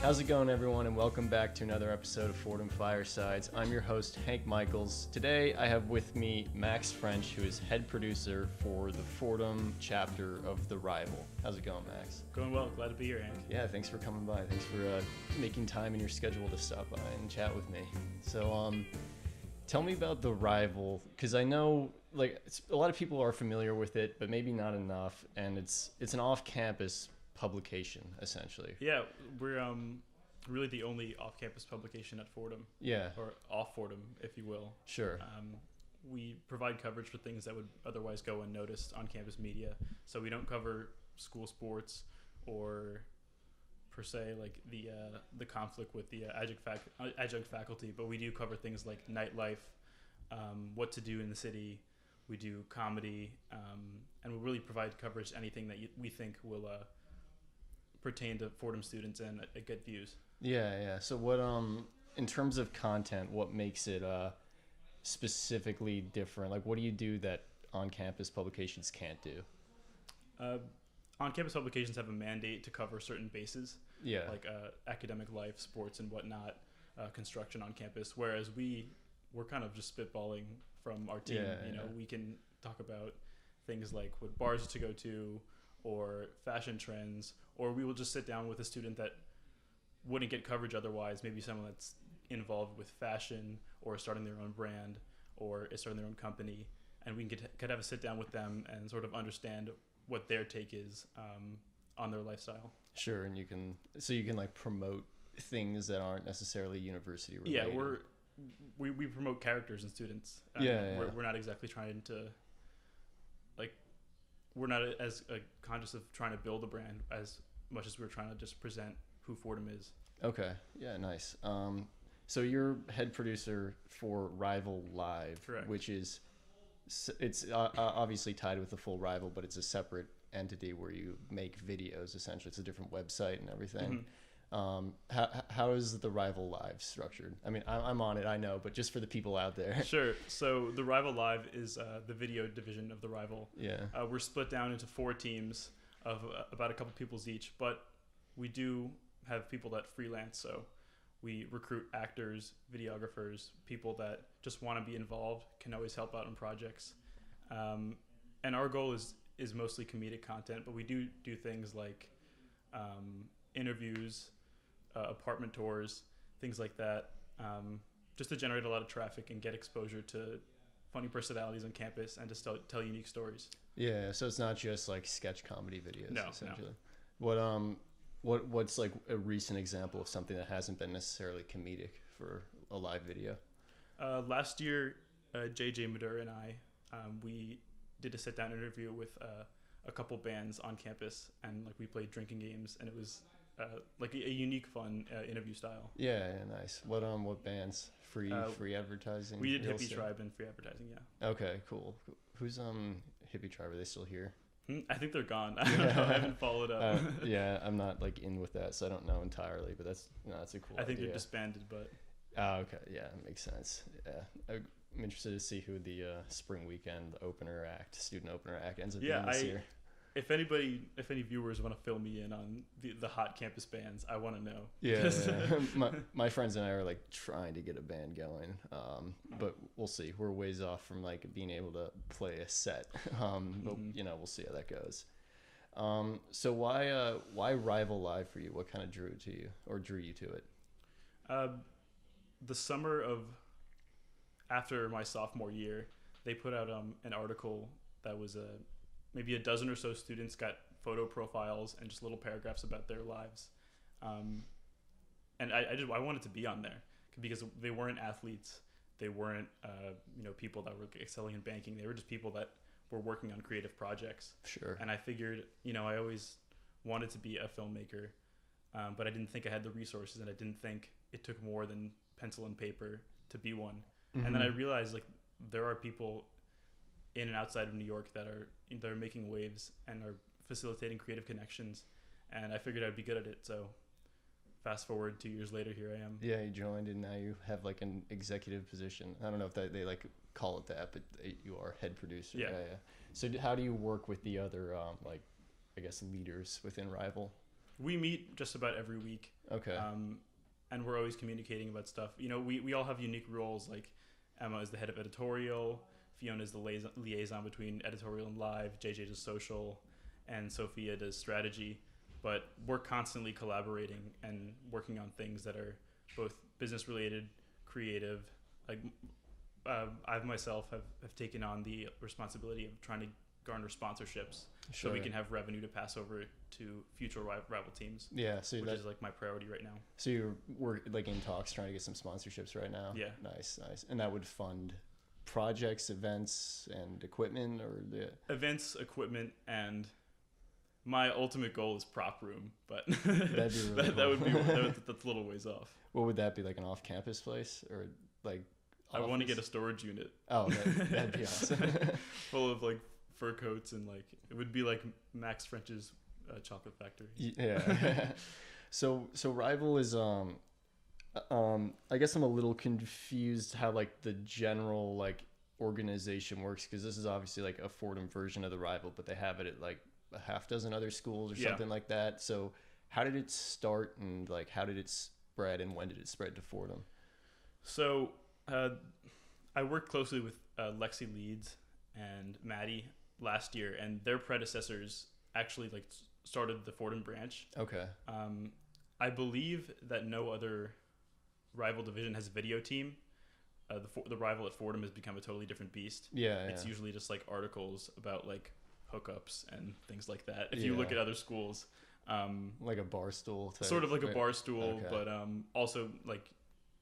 How's it going, everyone, and welcome back to another episode of Fordham Firesides. I'm your host, Hank Michaels. Today, I have with me Max French, who is head producer for the Fordham chapter of The Rival. How's it going, Max? Going well. Glad to be here, Hank. Yeah, thanks for coming by. Thanks for making time in your schedule to stop by and chat with me. So, tell me about The Rival, because I know a lot of people are familiar with it, but maybe not enough, and it's an off-campus publication, essentially. Yeah, we're really the only off-campus publication at Fordham. Yeah. Or off Fordham, if you will. Sure. We provide coverage for things that would otherwise go unnoticed on campus media. So we don't cover school sports or per se like the conflict with the adjunct faculty, but we do cover things like nightlife, what to do in the city. We do comedy, and we really provide coverage to anything that we think will pertain to Fordham students and get views. Yeah. So what, in terms of content, what makes it specifically different? Like, what do you do that on-campus publications can't do? On-campus publications have a mandate to cover certain bases, Yeah. like academic life, sports, and whatnot, construction on campus. Whereas we're kind of just spitballing from our team. Yeah. We can talk about things like what bars to go to, or fashion trends, or we will just sit down with a student that wouldn't get coverage otherwise, maybe someone that's involved with fashion or starting their own brand or is starting their own company, and we could have a sit down with them and sort of understand what their take is on their lifestyle. Sure, and you can like promote things that aren't necessarily university related. Yeah, we promote characters and students. We're not exactly trying to we're not as conscious of trying to build a brand as much as we're trying to just present who Fordham is. Okay. Yeah, nice. So you're head producer for Rival Live. Correct. Which is, it's obviously tied with the full Rival, but it's a separate entity where you make videos, essentially. It's a different website and everything. Mm-hmm. How is the Rival Live structured? I mean, I'm on it, I know, but just for the people out there. Sure. So the Rival Live is the video division of the Rival. Yeah. We're split down into 4 teams of about a couple peoples each, but we do have people that freelance. So we recruit actors, videographers, people that just want to be involved, can always help out in projects. And our goal is mostly comedic content, but we do things like interviews, apartment tours, things like that, just to generate a lot of traffic and get exposure to funny personalities on campus and just tell unique stories. Yeah, so it's not just like sketch comedy videos. No, essentially. What's like a recent example of something that hasn't been necessarily comedic for a live video? Last year, JJ Madura and I, we did a sit-down interview with a couple bands on campus, and like we played drinking games, and it was like a unique, fun interview style. Yeah, nice. What bands? Free advertising? We did Hippie Tribe and free advertising, yeah. Okay, cool. Who's Hippie Tribe? Are they still here? I think they're gone. I don't know. I haven't followed up. Yeah, I'm not like in with that, so I don't know entirely, but that's a cool idea. I think they're disbanded, but... Okay, yeah, that makes sense. Yeah, I'm interested to see who the spring weekend student opener act ends up being this year. If any viewers want to fill me in on the hot campus bands, I want to know. Yeah. My friends and I are like trying to get a band going, but we'll see. We're ways off from like being able to play a set, but we'll see how that goes. So why Rival Live for you? What kind of drew you to it? The summer of after my sophomore year, they put out an article that was maybe a dozen or so students got photo profiles and just little paragraphs about their lives. And I wanted to be on there because they weren't athletes. They weren't, people that were excelling in banking. They were just people that were working on creative projects. Sure. And I figured, I always wanted to be a filmmaker, but I didn't think I had the resources, and I didn't think it took more than pencil and paper to be one. Mm-hmm. And then I realized like there are people in and outside of New York that are making waves and are facilitating creative connections, and I figured I'd be good at it. So fast forward 2 years later, here I am. Yeah, you joined, and now you have like an executive position. I don't know if they like call it that, but you are head producer. Yeah. So how do you work with the other I guess leaders within Rival? We meet just about every week. Okay. And we're always communicating about stuff. You know, we all have unique roles. Like Emma is the head of editorial, Fiona is the liaison between editorial and live, JJ does social, and Sophia does strategy. But we're constantly collaborating and working on things that are both business related, creative. Like I myself have taken on the responsibility of trying to garner sponsorships so we can have revenue to pass over to future rival teams. Yeah, so which is like my priority right now. So we're like in talks trying to get some sponsorships right now. Yeah. Nice. And that would fund projects, events, and equipment, or the events, equipment, and my ultimate goal is prop room, but that'd be really that would be that's a little ways off. What would that be, like an off-campus place, or like office? I want to get a storage unit. Oh, that'd be awesome. Full of like fur coats, and like it would be like Max French's chocolate factory. Yeah. So Rival is I guess I'm a little confused how like the general like organization works, because this is obviously like a Fordham version of the Rival, but they have it at like a half dozen other schools or something like that. So how did it start, and like how did it spread, and when did it spread to Fordham? So I worked closely with Lexi Leeds and Maddie last year, and their predecessors actually like started the Fordham branch. Okay. I believe that no other Rival division has a video team. The Rival at Fordham has become a totally different beast. Yeah. It's usually just like articles about like hookups and things like that. If you look at other schools, like a bar stool type, sort of like a bar stool, okay. But also like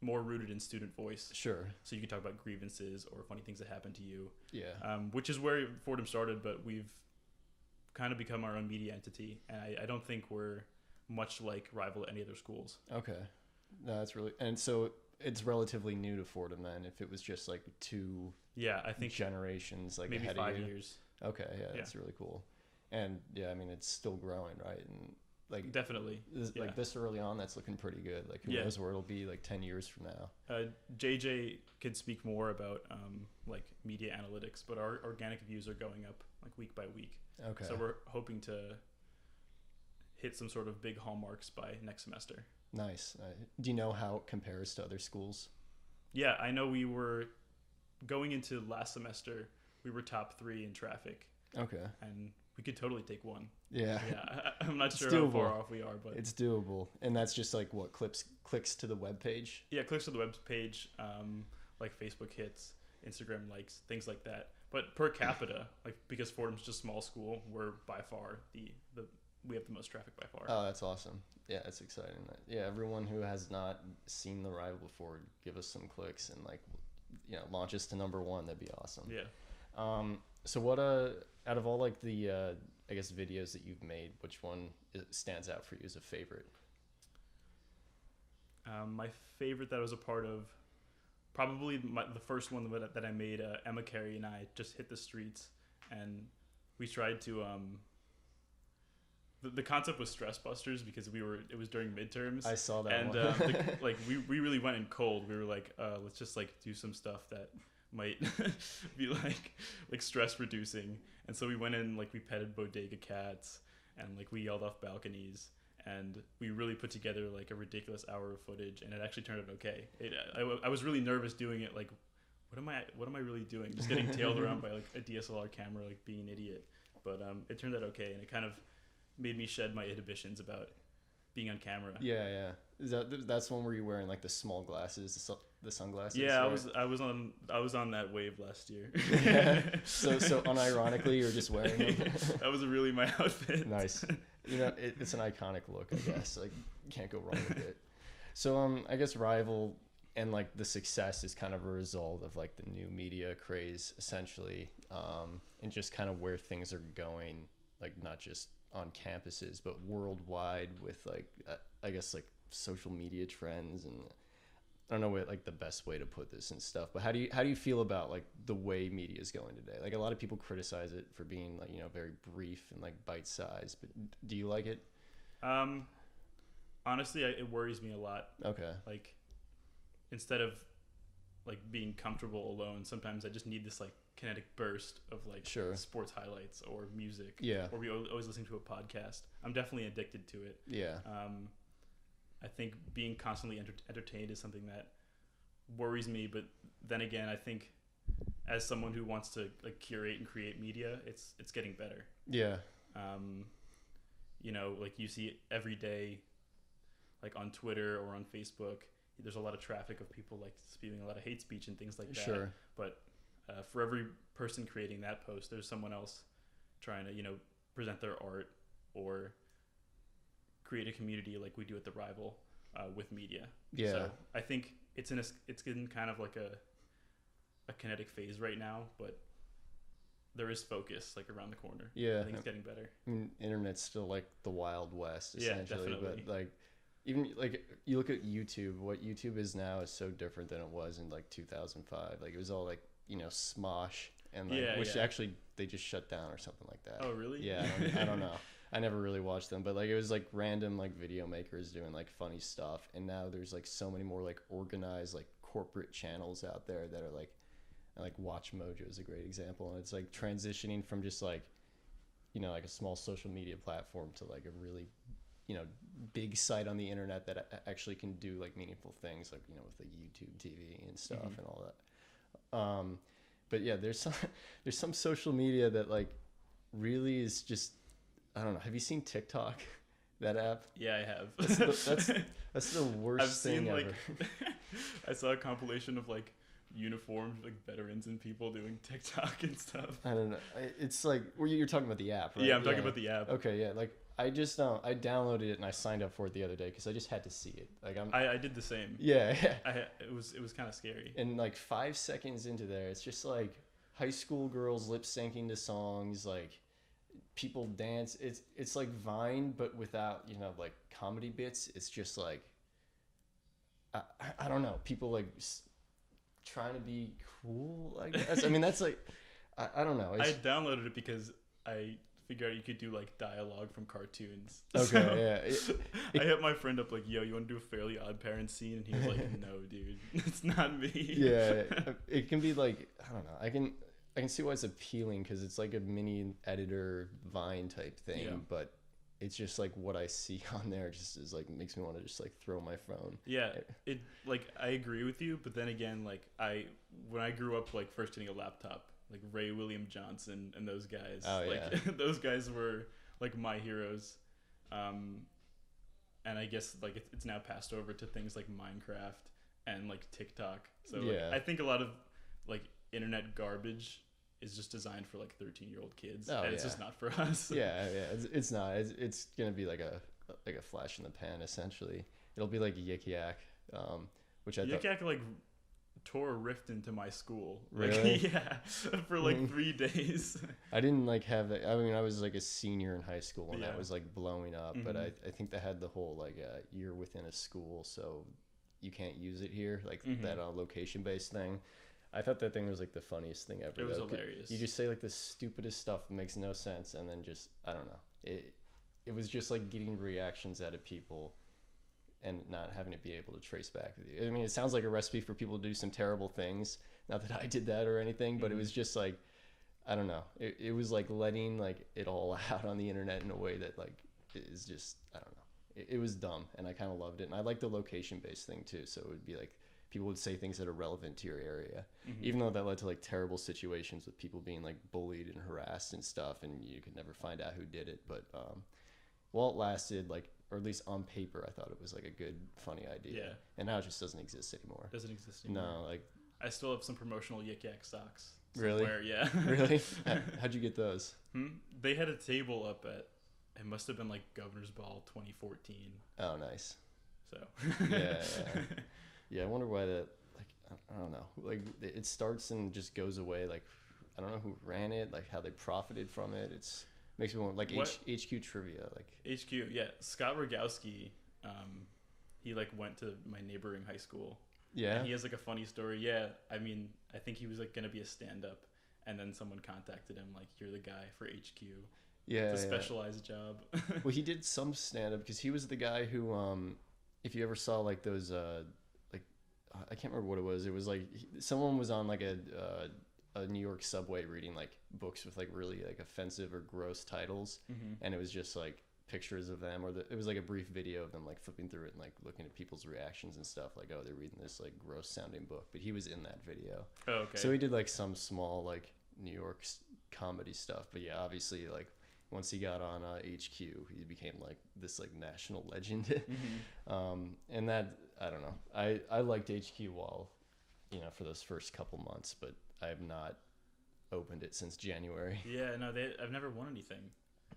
more rooted in student voice. Sure. So you can talk about grievances or funny things that happen to you. Yeah. Which is where Fordham started, but we've kind of become our own media entity, and I don't think we're much like Rival at any other schools. Okay. No, that's really, and so it's relatively new to Fordham then, if it was just like two I think generations like maybe ahead 5 of you. years. Okay, that's really cool. And I mean it's still growing, right? And like definitely like this early on, that's looking pretty good. Like who knows where it'll be like 10 years from now. JJ could speak more about like media analytics, but our organic views are going up like week by week. Okay. So we're hoping to hit some sort of big hallmarks by next semester. Nice. Do you know how it compares to other schools? Yeah, I know we were going into last semester, we were top 3 in traffic. Okay. And we could totally take 1. Yeah. I'm not sure how far off we are, but it's doable. And that's just like what clicks to the web page? Yeah, clicks to the web page, like Facebook hits, Instagram likes, things like that. But per capita, like because Fordham's just a small school, we're by far we have the most traffic by far. Oh, that's awesome. Yeah, it's exciting. Yeah, everyone who has not seen the Rival before, give us some clicks and like, launch us to number 1. That'd be awesome. Yeah. So what out of all like the I guess videos that you've made, which one stands out for you as a favorite? My favorite that I was a part of, probably the first one that I made. Emma Carey and I just hit the streets, and we tried to. The concept was stress busters because it was during midterms. I saw that and one. like we really went in cold. We were like, let's just like do some stuff that might be like stress reducing. And so we went in, like we petted bodega cats, and like we yelled off balconies, and we really put together like a ridiculous hour of footage, and it actually turned out okay. I was really nervous doing it. Like, what am I really doing? Just getting tailed around by like a DSLR camera, like being an idiot. But it turned out okay, and it kind of made me shed my inhibitions about being on camera. Yeah. That's one where you're wearing like the small glasses, the sunglasses. Yeah, right? I was on that wave last year. Yeah. So unironically, you're just wearing them. That was really my outfit. Nice. It's an iconic look, I guess. Like, you can't go wrong with it. So I guess Rival and like the success is kind of a result of like the new media craze, essentially, and just kind of where things are going, like not just on campuses but worldwide with like I guess like social media trends. And I don't know what like the best way to put this and stuff, but how do you feel about like the way media is going today? Like a lot of people criticize it for being like very brief and like bite sized, but do you like it? Honestly, it worries me a lot. Okay. Like instead of like being comfortable alone, sometimes I just need this like kinetic burst of like Sure. sports highlights or music. Yeah. Or we always listening to a podcast. I'm definitely addicted to it. Yeah. I think being constantly entertained is something that worries me, but then again, I think as someone who wants to like curate and create media, it's getting better. Yeah. You know, like you see every day, like on Twitter or on Facebook, there's a lot of traffic of people like spewing a lot of hate speech and things like that. Sure. But for every person creating that post, there's someone else trying to, you know, present their art or create a community like we do at the Rival with media. Yeah. So I think it's in kind of like a kinetic phase right now, but there is focus like around the corner. Yeah. I think it's getting better. I mean, internet's still like the Wild West, essentially. Yeah, definitely. But like, even like you look at YouTube, what YouTube is now is so different than it was in like 2005. Like it was all like, you know, Smosh and like, which actually they just shut down or something like that. Oh, really? Yeah, I don't know. I never really watched them, but like it was like random like video makers doing like funny stuff, and now there's like so many more like organized like corporate channels out there that are like Watch Mojo is a great example, and it's like transitioning from just like, you know, like a small social media platform to like a really, you know, big site on the internet that actually can do like meaningful things, like, you know, with like YouTube TV and stuff and all that. But yeah, there's some social media that like really is just, I don't know. Have you seen Tick Tock? That app? Yeah, I have. That's the worst I've thing seen, ever. like, I saw a compilation of like uniformed like veterans and people doing TikTok and stuff. I don't know. It's like, you're talking about the app, right? Yeah, I'm talking about the app. Okay, yeah. Like I just I downloaded it and I signed up for it the other day because I just had to see it. Like I did the same. Yeah. It was kind of scary. And like 5 seconds into there, it's just like high school girls lip syncing to songs, like people dance. It's like Vine, but without, you know, like comedy bits. It's just like I don't know. People like trying to be cool, I guess. I mean, that's like I don't know. I downloaded it because I figured out you could do like dialogue from cartoons. Okay, so I hit my friend up like, yo, you want to do a Fairly Odd Parents scene? And he was like, no, dude, it's not me. Yeah, it can be like, I don't know. I can see why it's appealing because it's like a mini editor Vine type thing, Yeah. but it's just like what I see on there just is like makes me want to just like throw my phone. Yeah, it like I agree with you, but then again, like when I grew up like first getting a laptop, like Ray William Johnson and those guys, those guys were like my heroes, and I guess like it's now passed over to things like Minecraft and like TikTok. So like, I think a lot of like internet garbage is just designed for like 13-year-old kids, and it's just not for us. Yeah, it's not. It's gonna be like a flash in the pan essentially. It'll be like Yik Yak, which I Yik Yak like tore a rift into my school. Really? Like, yeah, for like 3 days. I didn't like have it. I mean, I was like a senior in high school when that was like blowing up, but I think they had the whole like you're within a school, so you can't use it here, like that location based thing. I thought that thing was like the funniest thing ever. It was hilarious. You just say like the stupidest stuff that makes no sense, and then just I don't know. It was just like getting reactions out of people, and not having to be able to trace back with you. I mean, it sounds like a recipe for people to do some terrible things. Not that I did that or anything, but it was just like I don't know. It was like letting like it all out on the internet in a way that like is just I don't know. It was dumb, and I kind of loved it, and I like the location based thing too. So it would be like. People would say things that are relevant to your area, even though that led to like terrible situations with people being like bullied and harassed and stuff, and you could never find out who did it. But while it lasted, like, or at least on paper, I thought it was like a good, funny idea. Yeah. And now it just doesn't exist anymore. Doesn't exist anymore. No, like I still have some promotional Yik Yak socks. Really? Somewhere. Yeah. Really? How'd you get those? They had a table up at. It must have been like Governor's Ball 2014. Oh, nice. So. Yeah. Yeah, I wonder why that, like, I don't know. Like, it starts and just goes away. Like, I don't know who ran it, like, how they profited from it. Makes me want, like, HQ trivia. Like HQ, yeah. Scott Rogowski, he, like, went to my neighboring high school. Yeah? And he has, like, a funny story. Yeah, I mean, I think he was, like, going to be a stand-up. And then someone contacted him, like, you're the guy for HQ. Yeah. It's a specialized job. Well, he did some stand-up because he was the guy who, if you ever saw, like, those... I can't remember what it was. It was like someone was on like a a New York subway reading like books with like really like offensive or gross titles, and it was just like pictures of them, or it was like a brief video of them like flipping through it and like looking at people's reactions and stuff, like, oh, they're reading this like gross sounding book, but he was in that video. Oh, okay. So he did like some small like New York comedy stuff, but yeah, obviously like once he got on HQ, he became like this like national legend. And that, I don't know, I liked HQ while, you know, for those first couple months, but I have not opened it since January. Yeah, no, I've never won anything.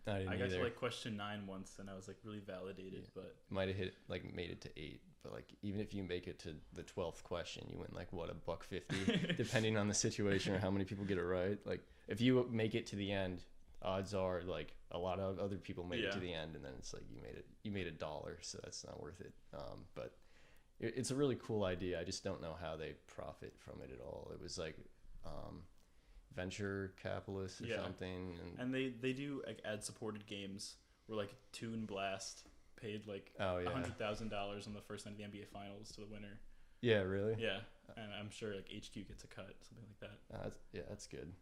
I got to like question 9 once, and I was like really validated, but might have made it to 8, but like even if you make it to the 12th question, you win like what, $1.50, depending on the situation or how many people get it right. Like if you make it to the end, odds are like a lot of other people made it to the end, and then it's like you made $1, so that's not worth it. But it's a really cool idea. I just don't know how they profit from it at all. It was like venture capitalists or something, and they do like ad supported games where like Toon Blast paid like $100,000 on the first night of the NBA Finals to the winner. Yeah, really? Yeah, and I'm sure like HQ gets a cut, something like that. That's good.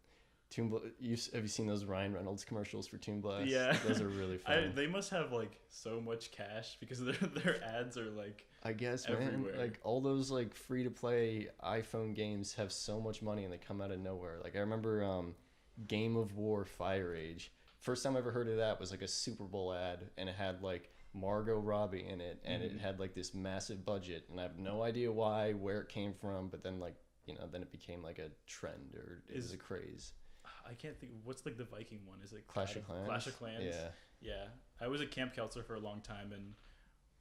Have you seen those Ryan Reynolds commercials for Toon Blast? Yeah, those are really fun. They must have like so much cash because their ads are like, I guess, everywhere. Man, like all those like free to play iPhone games have so much money and they come out of nowhere. Like I remember Game of War Fire Age. First time I ever heard of that was like a Super Bowl ad, and it had like Margot Robbie in it, and it had like this massive budget, and I have no idea why, where it came from, but then like, you know, then it became like a trend, or it was a craze. I can't think. What's like the Viking one? Is it Clash of Clans? Clash of Clans. Yeah. Yeah. I was a camp counselor for a long time, and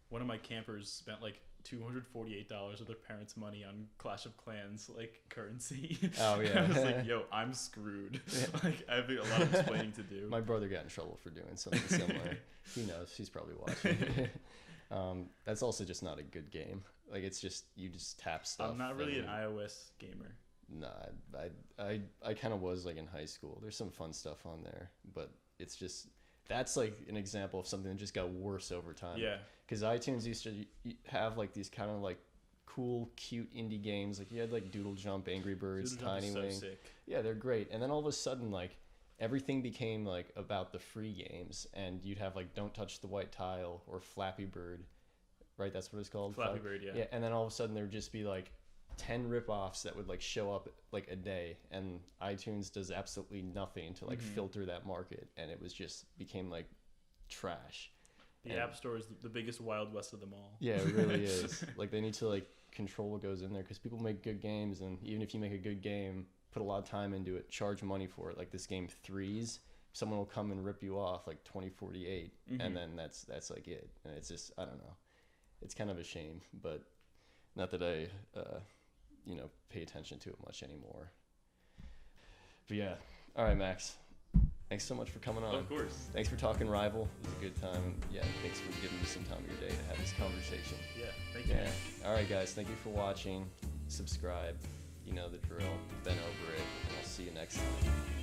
one of my campers spent like $248 of their parents' money on Clash of Clans like currency. Oh yeah. I was like, yo, I'm screwed. Like I have a lot of explaining to do. My brother got in trouble for doing something similar. He knows. He's probably watching. That's also just not a good game. Like it's just, you just tap stuff. I'm not really an iOS gamer. Nah, I kind of was like in high school. There's some fun stuff on there, but it's just, that's like an example of something that just got worse over time. Yeah. Because iTunes used to have like these kind of like cool, cute indie games. Like you had like Doodle Jump, Angry Birds, Tiny Wing. So sick. Yeah, they're great. And then all of a sudden, like everything became like about the free games, and you'd have like Don't Touch the White Tile or Flappy Bird, right? That's what it's called. Flappy Bird, yeah. Yeah, and then all of a sudden there would just be like 10 ripoffs that would like show up like a day, and iTunes does absolutely nothing to like filter that market, and it was just became like trash. The App Store is the biggest Wild West of them all. Yeah, it really is. Like they need to like control what goes in there, because people make good games, and even if you make a good game, put a lot of time into it, charge money for it. Like this game Threes, someone will come and rip you off like 2048, and then that's like it. And it's just, I don't know. It's kind of a shame, but not that I pay attention to it much anymore. But yeah. All right, Max. Thanks so much for coming on. Of course. Thanks for talking Rival. It was a good time. Yeah, thanks for giving me some time of your day to have this conversation. Yeah, thank you. Yeah. All right, guys. Thank you for watching. Subscribe. You know the drill. Been over it. And I'll see you next time.